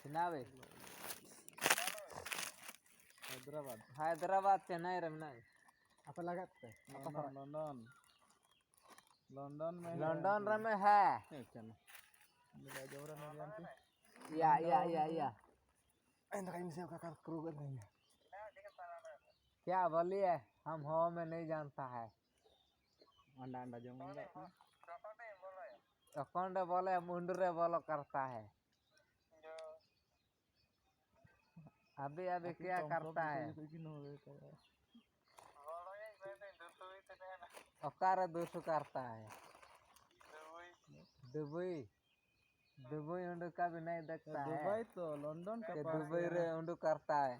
Chennai. Hyderabad. Chennai Ramna apa lagi tuh? London में है या क्या बोलिए हम हो में नहीं जानता है अंडा जमूंगा अखंड बोले मुंडरे बोलो करता है अभी क्या करता है अकार दूसु करता है दुबई उंडू का भी नहीं देखता है दुबई तो लंदन का दुबई रे उंडू करता है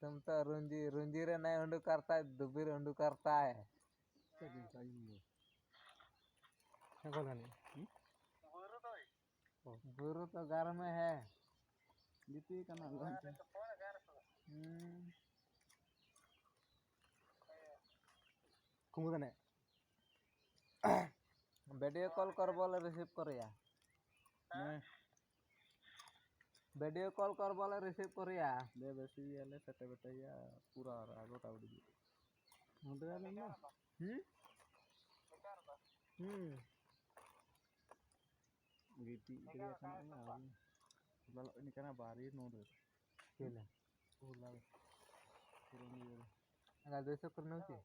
तुम तो रुंजी रे नहीं उंडू करता है दुबई रे उंडू करता है गुरु तो घर में है gitu kan Kumutan ya? Video call कर बोले रिसीव करिया वीडियो कॉल कर बोले रिसीव करिया दे बेसी याले सटे बेटया पूरा आगो टाउडी मुंडे याले ना gitu dia kan lalu ini karena bari nonton केला ulang kurang dia enggak 200 करनो की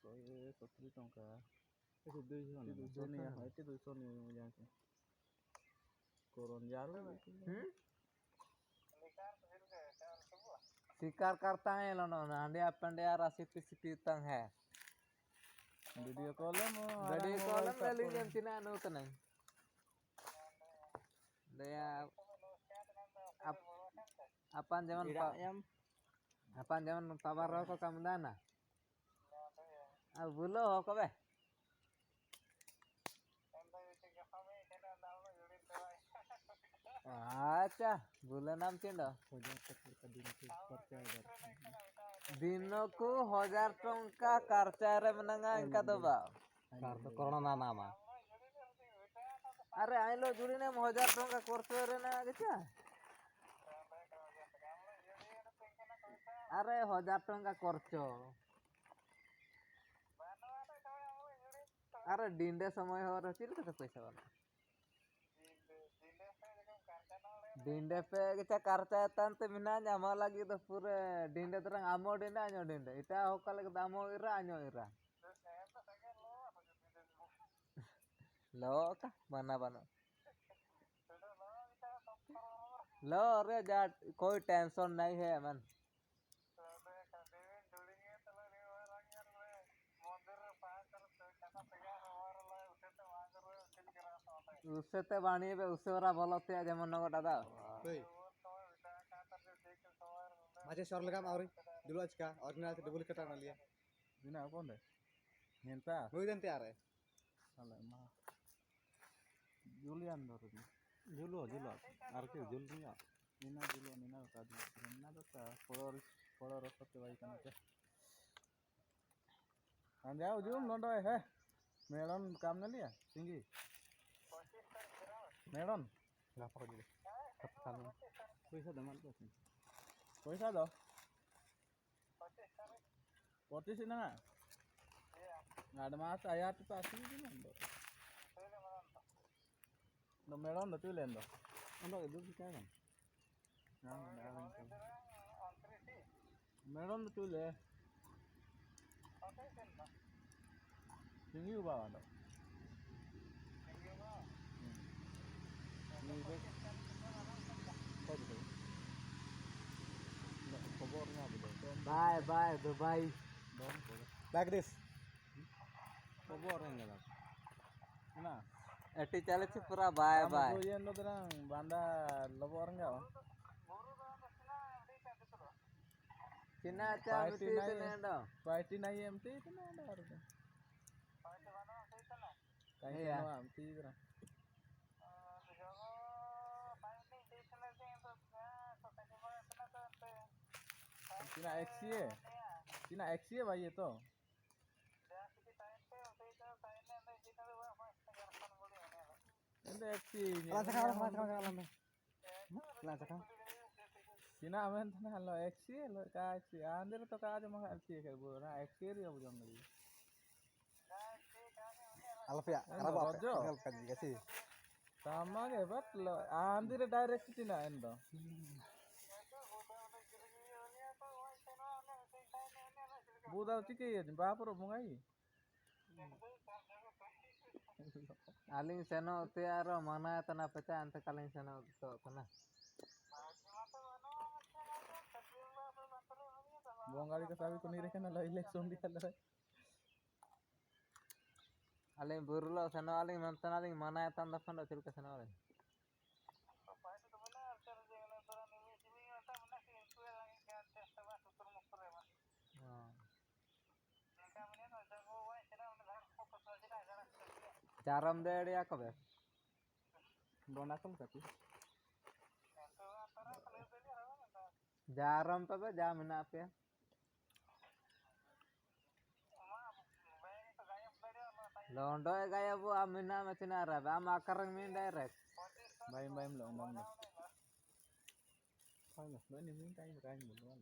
70 टंका itu 200 nih ya itu 200 nih yang koron jaru शिकार करता है लोनो नांडे अपंडे राशि सिटी तंग है वीडियो कॉल में ले लेम चिना नो तने दया अपन जमन पावर रो को कम दाना अब बोलो हो कबे अच्छा बोले नाम चिंडो दिनों को 1000 टंका खर्चा रे मनंगा इनका दबा Corona nama. अरे आई लो जुड़ी ने 1000 टंका खर्चा रे ना गचा अरे 1000 टंका खर्चो अरे डिंडे समय हो रहा चिल के पैसा वाला डिंडे पे किचा खर्चा तंत बिना जामा लगी तो पूरे डिंडे तरंग आमो डिंडे आño डिंडे इटा होका लगे दामो इरा आño इरा लो का बना लो रे जा कोई टेंशन नहीं है मन उससे ते बाणी पे उससे वाला बोलते हैं जमन नगो दादा Masih sore lekam auri dulu aja original dulu kita nalia. ini apa deh nyenta Mau ganti are. salah mah Julian baru Julu arke Julia Nina tadi Nina tuh follower seperti baik kan aja anda ujung londo melon kam nali ya tinggi melon Kenapa kau dulu? Kami. पैसा दो पच्चीस ना advance आया तो Pasi no melon do tulen do ando itu kita kan melon do tule tinggi ba ando by Dubai Like this. kobornya lah nah एटी चले छी पूरा बाय तो ये नो तरह बांदा लबोर enggak चिना चा मिटी तने दो पार्टी नहीं एमटी तो ना और कहीं ना एमटी तरह Cina X ya भाई ये तो Ende FC Alam cakap alam. Alam cakap. Sina amen thana lo FC lo ka FC andir to ka aja mah FC ke bu na FC ri abu jong lagi. Alaf ya. Alaf apa? Alaf kan juga sih. Sama ke but lo andir direct sina endo. Budal tike ye bapro mungai. aling seno te aro mana tana pecah ante kaling seno to tana Bongali ka sabi ko nire kana lo election dia lo. aling burlo seno aling mantan aling mana tan da fan chul ka seno aling Caram de ya kabe Donakal tapi. jaram pe be jam na pe londo e gaya bu amina machina ra ba ma karang min direct Baim lo ndam lo. Thôi lo ni min kai rai mo lo.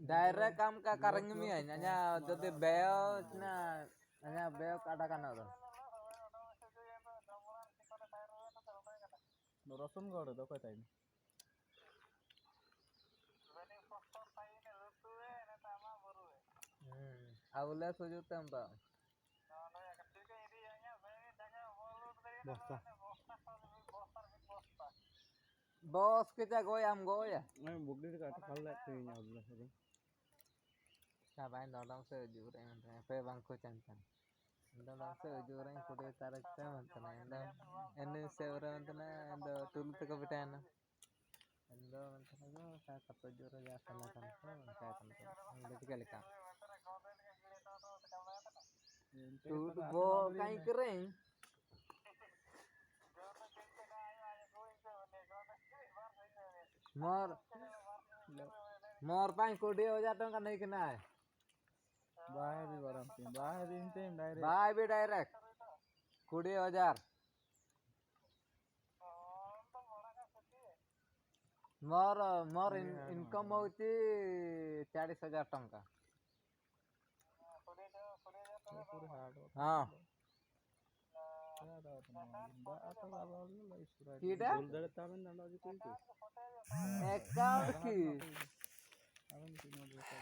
direct kam ka karang mi anya jodi beo na anya beo kada kana do Lo rasun gore do ko time. awle suju temba Bosta. bos kita goyam goya Mai bugdi ka ta kala te nya ulah sabe. sa bai dodong se ju re pe bang ko chantan dodong se ju re kude tarak te mantana enda enne se ore mantana enda tulu te ko betana enda mantana go sa kato ju re ya sana kan ko ka kan ko enda tikali ka tu bo kai kering मोर पाई कोडी हो जाता का नहीं किना है Bahay bi baram tin. Bahay bi intem direct. भाई भी direct 20,000 मोर more income होची 40,000 टंका Puri hard. हाँ Ba ata baba lo isura. कीड़ा Dul dare tamen danda ji koi ko. Account की Amen ti no do ta.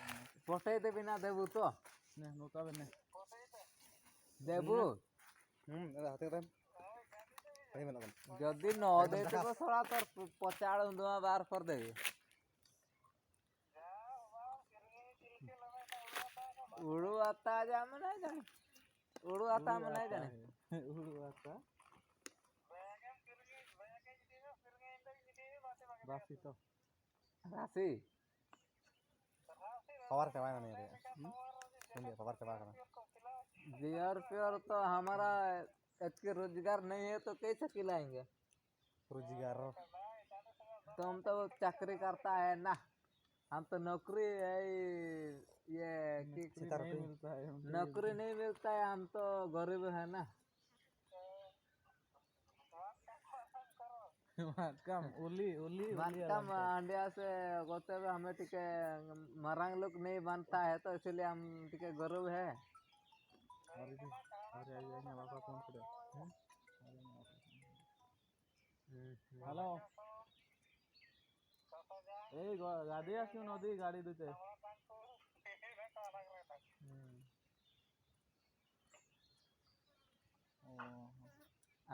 पटे दे बिना देबू तो Ne no ka ne. देबू Ada hati kan. Ini mana kan? जदी न दे तो थोड़ा तर पचाड़ उंदवा बार कर देबी उड़ू आता जा में नहीं जाने उड़ू आता में नहीं जाने Uru ata. Basi to. राशि Kawar coba mana ya? Ini kawar coba kan. जीआर प्योर तो हमारा इसके रोजगार नहीं है तो कैसे खिलाएंगे Rojigar. तो हम तो चाकरी करता है ना हम तो नौकरी है ये Sitar नहीं tuh. मिलता है नौकरी नहीं मिलता है हम तो गरीब है ना Makam uli बनता इंडिया से होते हुए हमें टिके मरंग लोग नहीं बनता है तो इसलिए हम टिके गरीब है अरे आइए बापा फोन करे हेलो ए गाड़ी आसो नदी गाड़ी दुते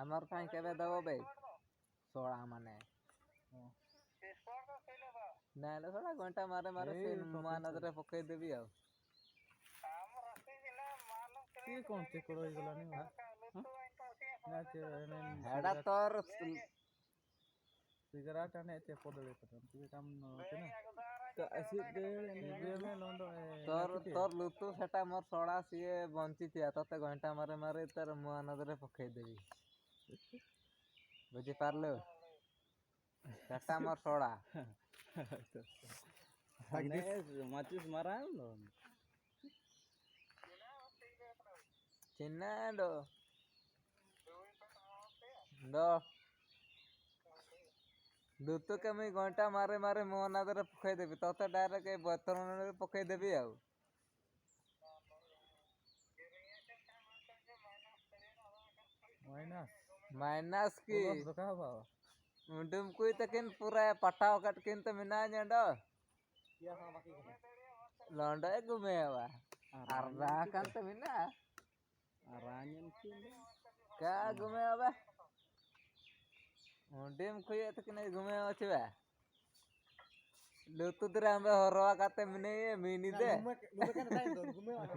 আমার কাই কেবে দেবো বে सोड़ा माने नाले थोड़ा घंटा मारे मारे से नजरे पकई देबी आ की कौन से करो इगला नहीं हां ना चे हेडा तोर सिगरेट आने चे पदले पतन तू काम के ना तो ऐसे दे में लोंडो तोर लुतु सेटा मोर सोड़ा सिए बंची थिया तते घंटा मारे मारे तर मुआ नजरे पकई देबी बुझी पारलो सेटा मोर सोड़ा ने माचिस मारा लो चिन्ना दो ndo dutu kami gonta mare mare mona dare pokai debi toto direct e botoron pokai debi au minus ki undum kui takin pura patau kat kin to minanya ndo Iya sama pakai ini. londo e gumewa arda kan to mina Aranyen sih. ka gumewa undum kui takin e gumewa chiba lutu drambe horwa kate mine mini de Lume kan tadi tuh, lume mana?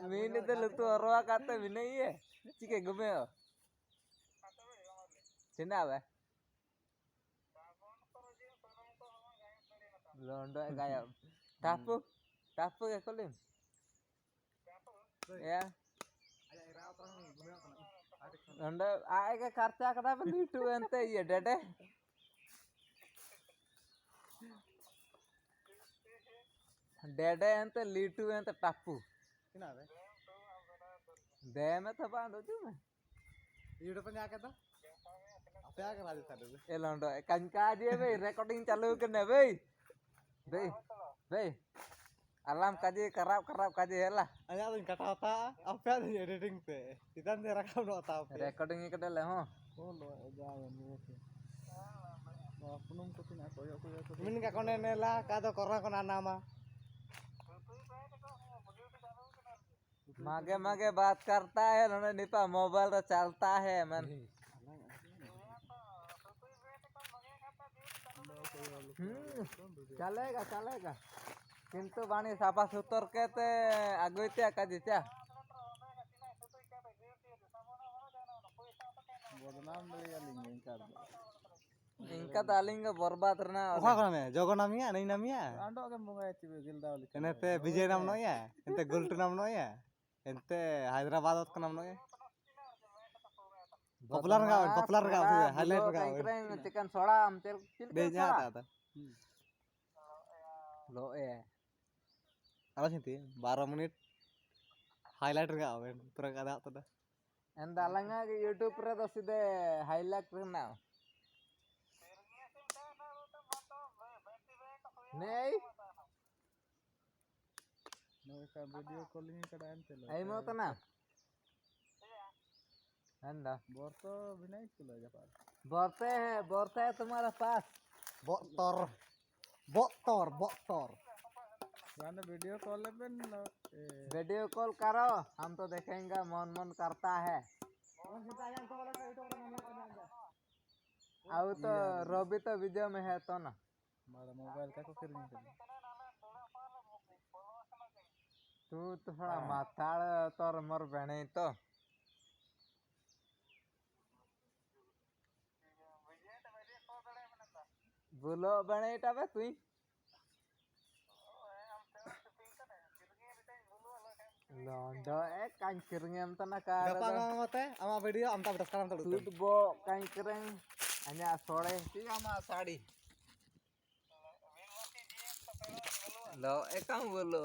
mini de lutu horwa kate mine ye chike gumewa Sina ba? Londo e gayam. Tapu ke kolim. Ya. Londo ae ke karcha kada beli tu ente ye dede. Dede ente litu ente tapu. Kenapa? दे में तो बांधो तू मैं YouTube पे जाके तो apa ya kan tadi tuh? ए लौंडो कंका दिए भाई रिकॉर्डिंग चालू करने भाई alam kaji karap kaji hela Ada tuh kata apa tuh editing pe? Kita nih rekam no tahu pe. recording ke dale ho Oh lo aja ini sih. Wah punung tuh tina koyo. Min ka kone nela ka to korna kona nama. मागे बात करता है उन्होंने Nipah mobile तो चलता है मन चलेगा किंतु बाणी सापा सुतर के ते अगुइते काजिचा बदनाम ले लिंग इनका तालिंग बर्बाद रना Oka kone jogo namanya, nai namanya. Ando ke bunga cibe gilda oli. Ente Vijay nam no ya, ente Gultu nam no ya, ente Hyderabad ka nam no ya. Popular ka, highlight ka. Chicken soda हम Benya ada. लो ए Apa sih itu? 12 menit highlight ka awen, pura kada tuh dah. ಎಂದಲಂಗ YouTube ರೆ ಸಿದೆ highlight ना नहीं Mereka video calling kada ante lo. आई मत ना अंदा Borto binai tuh aja pak. बोरते है तुम्हारे पास Boktor. गाना वीडियो कॉल पे वीडियो कॉल करो हम तो देखेंगे मन करता है अब तो रवि तो वीडियो में है तो ना हमारा मोबाइल का को करनी चाहिए तू तो थोड़ा माथाड़ तोर मोर बने तो बोलो बने तबे तू Londo kain kering am tanah Berapa kara ngomong teh sama video am tak sekarang tuh. Sud bo kain kering hanya sore sih sama sari lo ekang bolu